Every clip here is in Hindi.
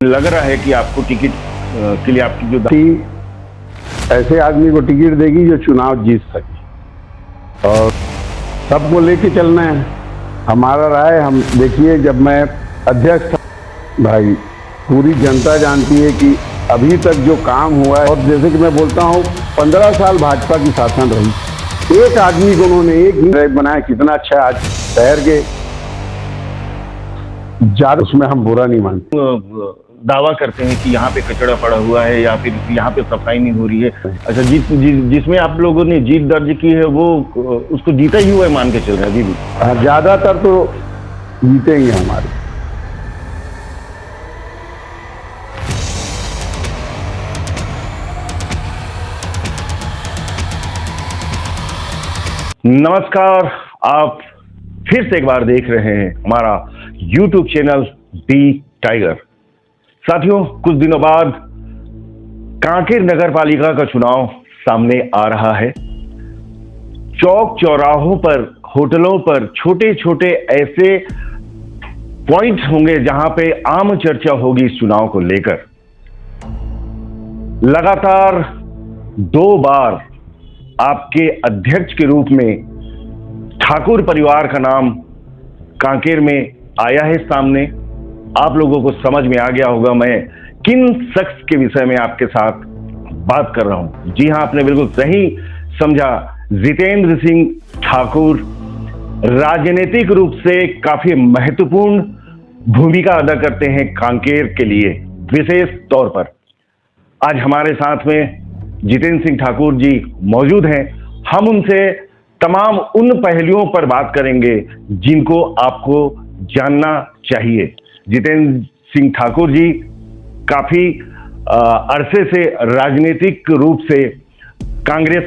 लग रहा है कि आपको टिकट के लिए आपकी जो ऐसे आदमी को टिकट देगी जो चुनाव जीत सके और सबको लेके चलना है। हमारा राय हम देखिए, जब मैं अध्यक्ष था भाई, पूरी जनता जानती है कि अभी तक जो काम हुआ है, और जैसे कि मैं बोलता हूँ 15 साल भाजपा की शासन रही, एक आदमी को उन्होंने एक ही बनाया, कितना अच्छा आज शहर के ज्यादा, उसमें हम बुरा नहीं मानते। दावा करते हैं कि यहाँ पे कचरा पड़ा हुआ है या फिर यहाँ पे सफाई नहीं हो रही है। अच्छा, जिसमें आप लोगों ने जीत दर्ज की है वो उसको जीता ही हुआ है मान के चल रहे हैं अभी भी? ज्यादातर तो जीतेंगे हमारे। नमस्कार, आप फिर से एक बार देख रहे हैं हमारा YouTube चैनल दी टाइगर। साथियों, कुछ दिनों बाद कांकेर नगर पालिका का चुनाव सामने आ रहा है। चौक चौराहों पर, होटलों पर छोटे छोटे ऐसे पॉइंट होंगे जहां पे आम चर्चा होगी इस चुनाव को लेकर। लगातार 2 बार आपके अध्यक्ष के रूप में ठाकुर परिवार का नाम कांकेर में आया है सामने। आप लोगों को समझ में आ गया होगा मैं किन शख्स के विषय में आपके साथ बात कर रहा हूं। जी हां, आपने बिल्कुल सही समझा। जितेंद्र सिंह ठाकुर राजनीतिक रूप से काफी महत्वपूर्ण भूमिका अदा करते हैं कांकेर के लिए। विशेष तौर पर आज हमारे साथ में जितेंद्र सिंह ठाकुर जी मौजूद हैं। हम उनसे तमाम उन पहलुओं पर बात करेंगे जिनको आपको जानना चाहिए। जितेंद्र सिंह ठाकुर जी काफी अरसे से राजनीतिक रूप से कांग्रेस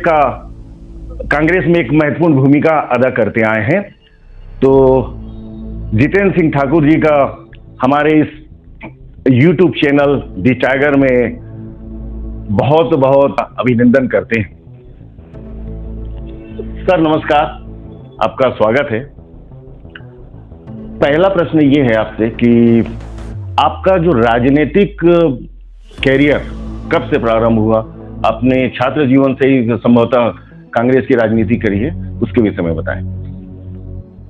में एक महत्वपूर्ण भूमिका अदा करते आए हैं। तो जितेंद्र सिंह ठाकुर जी का हमारे इस YouTube चैनल दी टाइगर में बहुत बहुत अभिनंदन करते हैं। सर नमस्कार, आपका स्वागत है। पहला प्रश्न ये है आपसे कि आपका जो राजनीतिक कैरियर कब से प्रारंभ हुआ? आपने छात्र जीवन से ही संभवतः कांग्रेस की राजनीति करी है, उसके विषय में बताएं।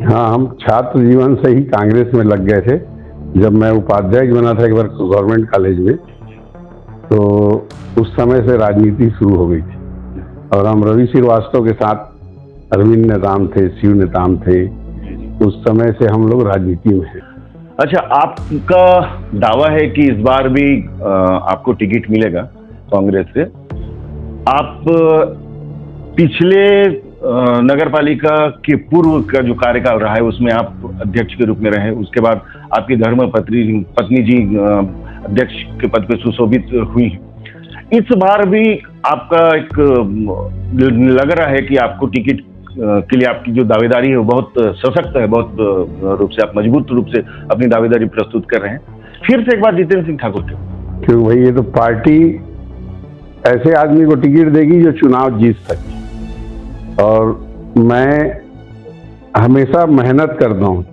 हाँ, हम छात्र जीवन से ही कांग्रेस में लग गए थे। जब मैं उपाध्यक्ष बना था एक बार गवर्नमेंट कॉलेज में, तो उस समय से राजनीति शुरू हो गई थी। और हम रवि श्रीवास्तव के साथ अरविंद नेताम थे, शिव नेताम थे, उस समय से हम लोग राजनीति में हैं। अच्छा, आपका दावा है कि इस बार भी आपको टिकट मिलेगा कांग्रेस से। आप पिछले नगर पालिका के पूर्व का जो कार्यकाल रहा है उसमें आप अध्यक्ष के रूप में रहे, उसके बाद आपकी धर्म पत्नी जी अध्यक्ष के पद पर सुशोभित हुई। इस बार भी आपका एक लग रहा है कि आपको टिकट के लिए आपकी जो दावेदारी है वो बहुत सशक्त है, बहुत रूप से आप मजबूत रूप से अपनी दावेदारी प्रस्तुत कर रहे हैं। फिर से एक बार जितेंद्र सिंह ठाकुर क्यों भाई, ये तो पार्टी ऐसे आदमी को टिकट देगी जो चुनाव जीत सके, और मैं हमेशा मेहनत करता हूँ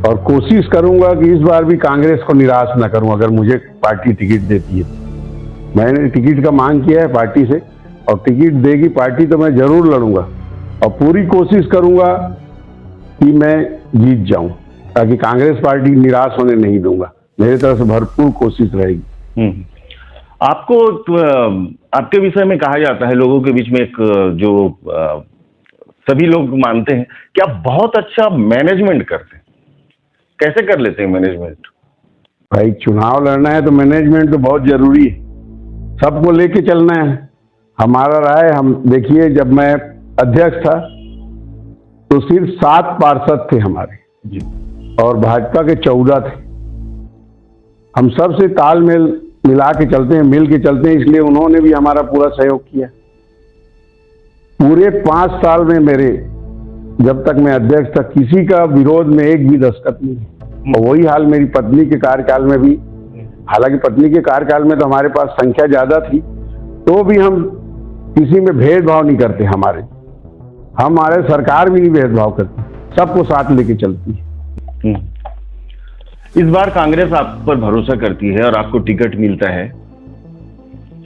और कोशिश करूंगा कि इस बार भी कांग्रेस को निराश न करूं। अगर मुझे पार्टी टिकट देती है, मैंने टिकट का मांग किया है पार्टी से, और टिकट देगी पार्टी तो मैं जरूर लड़ूंगा और पूरी कोशिश करूंगा कि मैं जीत जाऊं, ताकि कांग्रेस पार्टी निराश होने नहीं दूंगा। मेरी तरफ से भरपूर कोशिश रहेगी। आपको आपके विषय में कहा जाता है, लोगों के बीच में एक जो सभी लोग मानते हैं कि आप बहुत अच्छा मैनेजमेंट करते हैं। कैसे कर लेते हैं मैनेजमेंट? भाई, चुनाव लड़ना है तो मैनेजमेंट तो बहुत जरूरी है, सबको लेके चलना है। हमारा राय हम देखिए, जब मैं अध्यक्ष था तो सिर्फ 7 पार्षद थे हमारे जी, और भाजपा के 14 थे। हम सबसे तालमेल मिला के चलते हैं, मिल के चलते हैं, इसलिए उन्होंने भी हमारा पूरा सहयोग किया। पूरे 5 साल में मेरे, जब तक मैं अध्यक्ष था, किसी का विरोध में एक भी दस्तखत नहीं। और वही हाल मेरी पत्नी के कार्यकाल में भी। हालांकि पत्नी के कार्यकाल में तो हमारे पास संख्या ज्यादा थी, तो भी हम किसी में भेदभाव नहीं करते। हमारे सरकार भी नहीं भेदभाव करती, सबको साथ लेके चलती है। इस बार कांग्रेस आप पर भरोसा करती है और आपको टिकट मिलता है,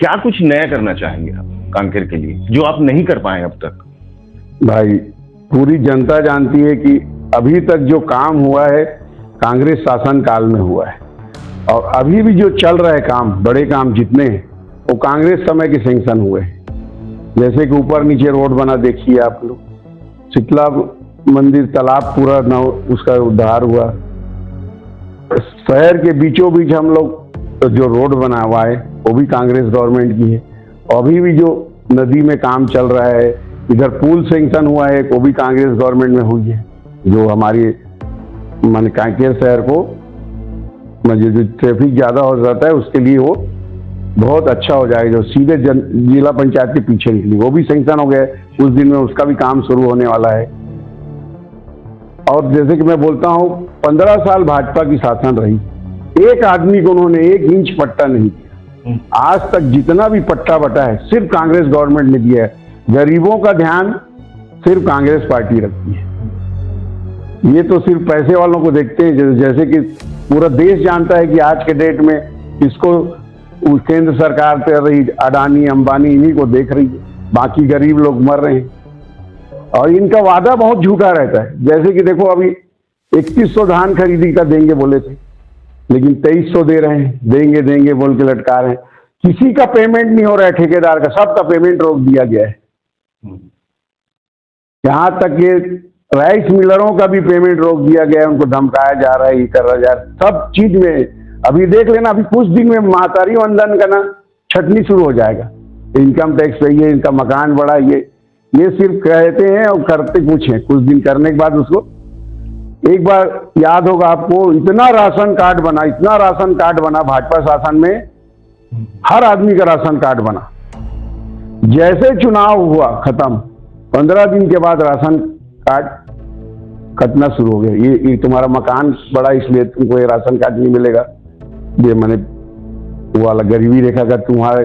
क्या कुछ नया करना चाहेंगे आप कांकेर के लिए जो आप नहीं कर पाए अब तक? भाई पूरी जनता जानती है कि अभी तक जो काम हुआ है कांग्रेस शासन काल में हुआ है, और अभी भी जो चल रहा है काम, बड़े काम जितने हैं वो कांग्रेस समय के सैंक्शन हुए हैं। जैसे कि ऊपर नीचे रोड बना, देखिए आप लोग, शीतला मंदिर तालाब पूरा उसका उद्धार हुआ, शहर के बीचों बीच हम लोग जो रोड बना हुआ है वो भी कांग्रेस गवर्नमेंट की है। अभी भी जो नदी में काम चल रहा है, इधर पुल सैंक्शन हुआ है वो भी कांग्रेस गवर्नमेंट में हुई है, जो हमारी माने कांकेर शहर को जो ट्रैफिक ज़्यादा हो जाता है उसके लिए वो बहुत अच्छा हो जाएगा, जो सीधे जिला पंचायत के पीछे निकली वो भी सैंक्शन हो गया है, उस दिन में उसका भी काम शुरू होने वाला है। और जैसे कि मैं बोलता हूँ 15 साल भाजपा की शासन रही, एक आदमी को उन्होंने 1 इंच पट्टा नहीं दिया। आज तक जितना भी पट्टा बटा है सिर्फ कांग्रेस गवर्नमेंट ने दिया है। गरीबों का ध्यान सिर्फ कांग्रेस पार्टी रखती है। ये तो सिर्फ पैसे वालों को देखते हैं, जैसे कि पूरा देश जानता है कि आज के डेट में इसको केंद्र सरकार कर रही, अडानी अंबानी इन्हीं को देख रही है, बाकी गरीब लोग मर रहे हैं। और इनका वादा बहुत झूठा रहता है। जैसे कि देखो अभी 3100 धान खरीदी का देंगे बोले थे, लेकिन 2300 दे रहे हैं, देंगे देंगे बोल के लटका रहे हैं। किसी का पेमेंट नहीं हो रहा है, ठेकेदार का सबका पेमेंट रोक दिया गया है। यहाँ तक ये राइस मिलरों का भी पेमेंट रोक दिया गया है, उनको धमकाया जा रहा है, ये कर रहा जा रहा है, सब चीज में। अभी देख लेना, अभी कुछ दिन में महातारी वंदन का ना छटनी शुरू हो जाएगा। इनकम टैक्स पे इनका मकान बढ़ा, ये सिर्फ कहते हैं और करते कुछ हैं। कुछ दिन करने के बाद उसको एक बार याद होगा आपको, इतना राशन कार्ड बना, इतना राशन कार्ड बना भाजपा शासन में, हर आदमी का राशन कार्ड बना। जैसे चुनाव हुआ खत्म, 15 दिन के बाद राशन कार्ड कटना शुरू हो गया। ये तुम्हारा मकान बड़ा इसलिए तुमको ये राशन कार्ड नहीं मिलेगा, ये मैंने वो वाला गरीबी रेखा का तुम्हारे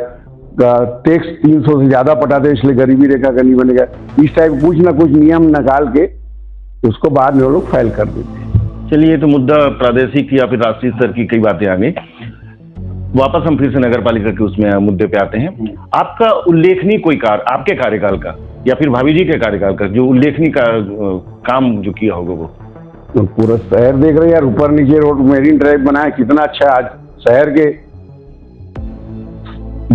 का टैक्स 300 से ज्यादा पटाते इसलिए गरीबी रेखा का नहीं बनेगा। इस टाइप कुछ ना कुछ नियम निकाल के उसको बाद में वो लोग फाइल कर देते हैं। चलिए, ये तो मुद्दा प्रादेशिक या फिर राष्ट्रीय स्तर की कई बातें आ गई। वापस हम फिर से नगर पालिका के उसमें मुद्दे पे आते हैं। आपका उल्लेखनीय कोई कार्य आपके कार्यकाल का या फिर भाभी जी के कार्यकाल का जो उल्लेखनीय काम जो किया होगा वो? तो पूरा शहर देख रहे हैं यार, ऊपर नीचे रोड मेरीन ड्राइव बनाया, कितना अच्छा। आज शहर के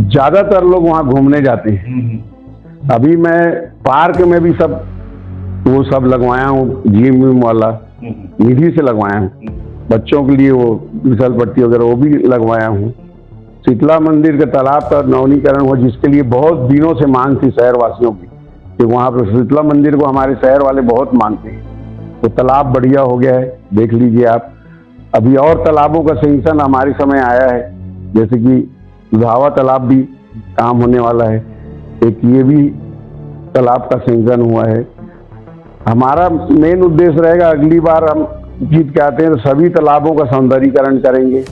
ज्यादातर लोग वहां घूमने जाते हैं। अभी मैं पार्क में भी सब वो सब लगवाया हूँ, जिम वाला निधि से लगवाया हूँ। बच्चों के लिए वो फिसल पट्टी वगैरह वो भी लगवाया हूँ। शीतला मंदिर के तालाब का नवीनीकरण हुआ, जिसके लिए बहुत दिनों से मांग थी शहर वासियों की कि वहाँ पर शीतला मंदिर को हमारे शहर वाले बहुत मानते हैं। तो तालाब बढ़िया हो गया है, देख लीजिए आप। अभी और तालाबों का सैंक्शन हमारे समय आया है, जैसे कि धावा तालाब भी काम होने वाला है, एक ये भी तालाब का सैंक्शन हुआ है। हमारा मेन उद्देश्य रहेगा, अगली बार हम जीत के आते हैं तो सभी तालाबों का सौंदर्यीकरण करेंगे।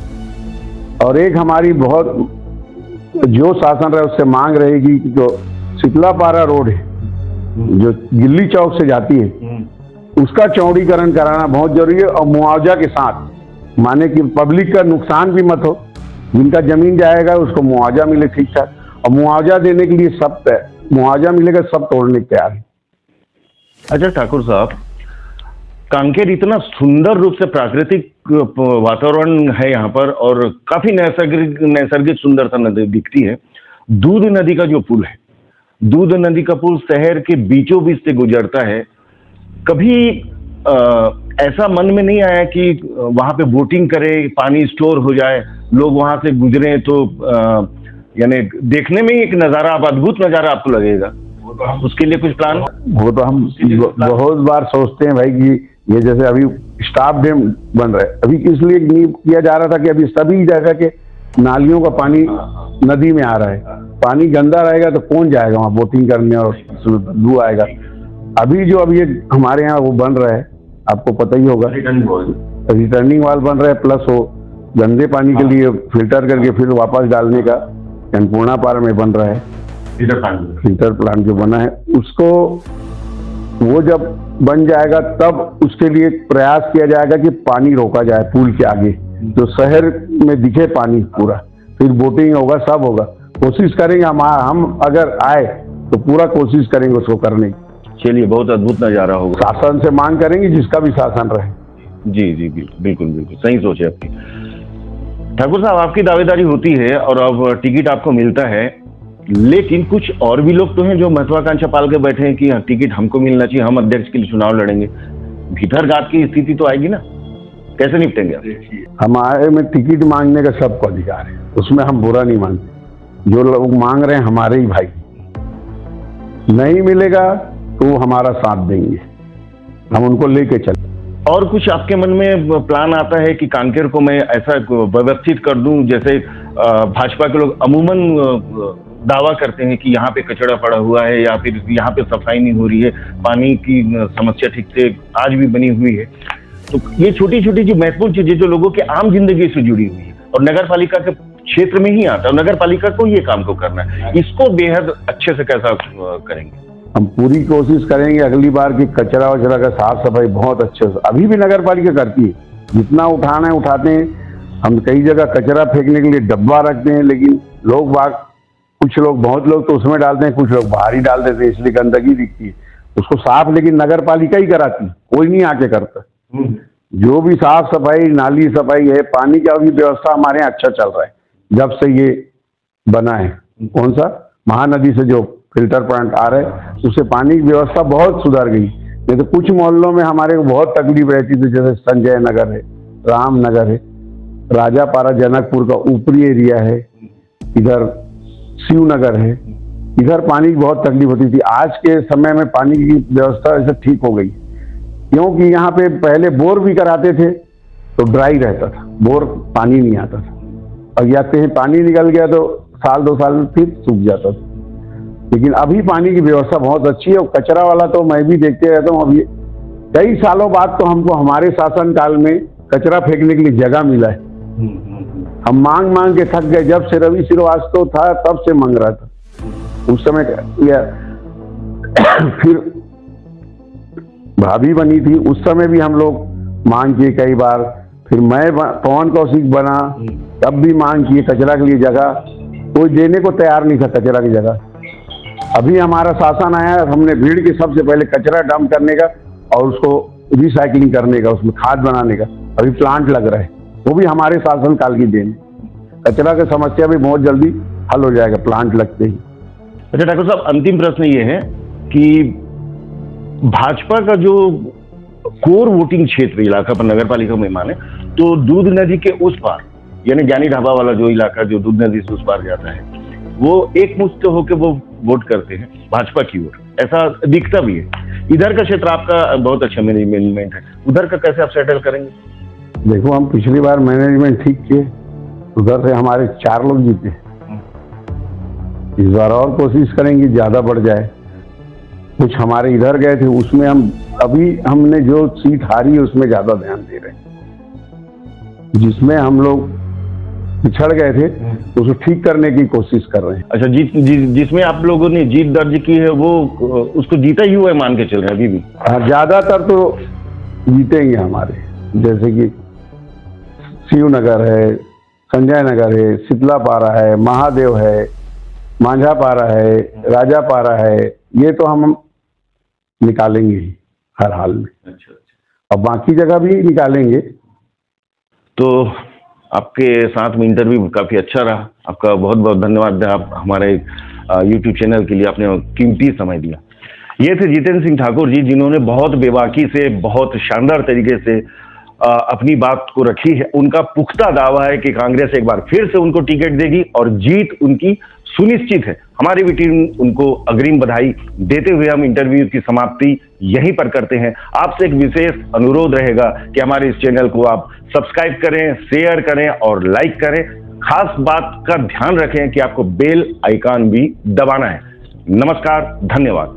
और एक हमारी बहुत जो शासन रहे उससे मांग रहेगी कि जो शीतलापारा रोड है जो दिल्ली चौक से जाती है, उसका चौड़ीकरण कराना बहुत जरूरी है। और मुआवजा के साथ, माने कि पब्लिक का नुकसान भी मत हो, जिनका जमीन जाएगा उसको मुआवजा मिले ठीक ठाक। और मुआवजा देने के लिए सब मुआवजा मिलेगा, सब तोड़ने के तैयार है। अच्छा ठाकुर साहब, कांकेर इतना सुंदर रूप से प्राकृतिक वातावरण है यहाँ पर और काफी नैसर्गिक सुंदरता नदी दिखती है। दूध नदी का जो पुल है, दूध नदी का पुल शहर के बीचों बीच से गुजरता है। कभी ऐसा मन में नहीं आया कि वहां पे बोटिंग करें, पानी स्टोर हो जाए, लोग वहां से गुजरे तो यानी देखने में ही एक नजारा, अद्भुत नजारा आपको लगेगा? उसके लिए कुछ प्लान? वो तो हम बहुत बार सोचते हैं भाई कि ये जैसे अभी स्टाफ डैम बन रहा है, अभी इसलिए नहीं किया जा रहा था कि अभी सभी जगह के नालियों का पानी नदी में आ रहा है। पानी गंदा रहेगा तो कौन जाएगा वहाँ बोटिंग करने और बदबू आएगा। अभी जो अभी हमारे यहाँ वो बन रहा है, आपको पता ही होगा, रिटर्निंग वाल बन रहा है, प्लस वो गंदे पानी के लिए फिल्टर करके फिर वापस डालने का अन्नपूर्णा पार में बन रहा है। फिल्टर प्लांट जो बना है उसको वो जब बन जाएगा तब उसके लिए प्रयास किया जाएगा कि पानी रोका जाए पुल के आगे, जो शहर में दिखे पानी पूरा, फिर बोटिंग होगा, सब होगा। कोशिश करेंगे हम अगर आए तो पूरा कोशिश करेंगे उसको करने की। चलिए, बहुत अद्भुत नजारा होगा। शासन से मांग करेंगे, जिसका भी शासन रहे। जी जी, बिल्कुल बिल्कुल सही सोच है आपकी। ठाकुर साहब, आपकी दावेदारी होती है और अब टिकट आपको मिलता है, लेकिन कुछ और भी लोग तो हैं जो महत्वाकांक्षा पाल के बैठे हैं कि टिकट हमको मिलना चाहिए, हम अध्यक्ष के लिए चुनाव लड़ेंगे। भीतरघात की स्थिति तो आएगी ना, कैसे निपटेंगे आप? हमारे में टिकट मांगने का सबको अधिकार है, उसमें हम बुरा नहीं मानते। जो लोग मांग रहे हैं हमारे ही भाई, नहीं मिलेगा तो हमारा साथ देंगे, हम उनको लेके चले। और कुछ आपके मन में प्लान आता है कि कांकेर को मैं ऐसा व्यवस्थित कर दूं, जैसे भाजपा के लोग अमूमन दावा करते हैं कि यहाँ पे कचरा पड़ा हुआ है या फिर यहाँ पे सफाई नहीं हो रही है, पानी की समस्या ठीक से आज भी बनी हुई है। तो ये छोटी छोटी जो महत्वपूर्ण चीजें जो लोगों के आम जिंदगी से जुड़ी हुई है और नगर पालिका के क्षेत्र में ही आता है, नगर पालिका को ये काम को करना है, इसको बेहद अच्छे से कैसा करेंगे? हम पूरी कोशिश करेंगे अगली बार की कचरा वचरा का साफ सफाई बहुत अच्छे से, अभी भी नगर पालिका करती है, जितना उठाना है उठाते हैं। हम कई जगह कचरा फेंकने के लिए डब्बा रखते हैं, लेकिन लोग कुछ लोग, बहुत लोग तो उसमें डालते हैं, कुछ लोग बाहर ही डाल देते हैं, इसलिए गंदगी दिखती है। उसको साफ लेकिन नगर पालिका ही कराती, कोई नहीं आके करता। जो भी साफ सफाई, नाली सफाई है, पानी का भी व्यवस्था हमारे यहाँ अच्छा चल रहा है जब से ये बना है। कौन सा महानदी से जो फिल्टर प्लांट आ रहे हैं, उससे पानी की व्यवस्था बहुत सुधर गई। नहीं तो कुछ मोहल्लों में हमारे को बहुत तकलीफ रहती थी, जैसे संजय नगर है, रामनगर है, राजापारा जनकपुर का ऊपरी एरिया है, इधर शिवनगर है, इधर पानी की बहुत तकलीफ होती थी। आज के समय में पानी की व्यवस्था ऐसे ठीक हो गई, क्योंकि यहाँ पे पहले बोर भी कराते थे तो ड्राई रहता था, बोर पानी नहीं आता था, और या कहीं पानी निकल गया तो साल 2 साल फिर सूख जाता था। लेकिन अभी पानी की व्यवस्था बहुत अच्छी है। और कचरा वाला तो मैं भी देखते रहता हूँ, अभी कई सालों बाद तो हमको हमारे शासन काल में कचरा फेंकने के लिए जगह मिला है। हम मांग मांग के थक गए, जब से रवि श्रीवास्तव था तब से मांग रहा था। उस समय फिर भाभी बनी थी, उस समय भी हम लोग मांग किए कई बार। फिर मैं पवन कौशिक बना, तब भी मांग किए कचरा के लिए जगह, कोई देने को तैयार नहीं था कचरा की जगह। अभी हमारा शासन आया, हमने भीड़ के सबसे पहले कचरा डंप करने का और उसको रिसाइकलिंग करने का, उसमें खाद बनाने का अभी प्लांट लग रहा है, वो भी हमारे शासन काल की देन। कचरा की समस्या भी बहुत जल्दी हल हो जाएगा प्लांट लगते ही। अच्छा ठाकुर साहब, अंतिम प्रश्न ये है कि भाजपा का जो कोर वोटिंग क्षेत्र इलाका पर नगर पालिका में माने तो दूध नदी के उस पार, यानी ज्ञानी ढाबा वाला जो इलाका जो दूध नदी से उस पार जाता है, वो एक मुश्त होकर वो वोट करते हैं भाजपा की ओर, ऐसा दिखता भी है। इधर का क्षेत्र आपका बहुत अच्छा मैनेजमेंट है, उधर का कैसे आप सेटल करेंगे? देखो, हम पिछली बार मैनेजमेंट ठीक किए, उधर से हमारे 4 लोग जीते। इस बार और कोशिश करेंगे ज्यादा बढ़ जाए। कुछ हमारे इधर गए थे, उसमें हमने जो सीट हारी है उसमें ज्यादा ध्यान दे रहे हैं। जिसमें हम लोग पिछड़ गए थे उसको ठीक करने की कोशिश कर रहे हैं। अच्छा, जिसमें आप लोगों ने जीत दर्ज की है वो उसको जीता ही हुआ है मान के चल रहे हैं अभी भी? हाँ, ज्यादातर तो जीतेंगे हमारे, जैसे कि शिवनगर है, संजय नगर है, शीतलापारा है, महादेव है, मांझापारा है, राजापारा है, ये तो हम निकालेंगे ही हर हाल में। अच्छा, और बाकी जगह भी निकालेंगे। तो आपके साथ में इंटरव्यू काफी अच्छा रहा, आपका बहुत बहुत धन्यवाद। आप हमारे YouTube चैनल के लिए आपने कीमती समय दिया। ये थे जितेंद्र सिंह ठाकुर जी, जिन्होंने बहुत बेबाकी से, बहुत शानदार तरीके से अपनी बात को रखी है। उनका पुख्ता दावा है कि कांग्रेस एक बार फिर से उनको टिकट देगी और जीत उनकी सुनिश्चित है। हमारी भी टीम उनको अग्रिम बधाई देते हुए हम इंटरव्यू की समाप्ति यहीं पर करते हैं। आपसे एक विशेष अनुरोध रहेगा कि हमारे इस चैनल को आप सब्सक्राइब करें, शेयर करें और लाइक करें। खास बात का ध्यान रखें कि आपको बेल आइकन भी दबाना है। नमस्कार, धन्यवाद।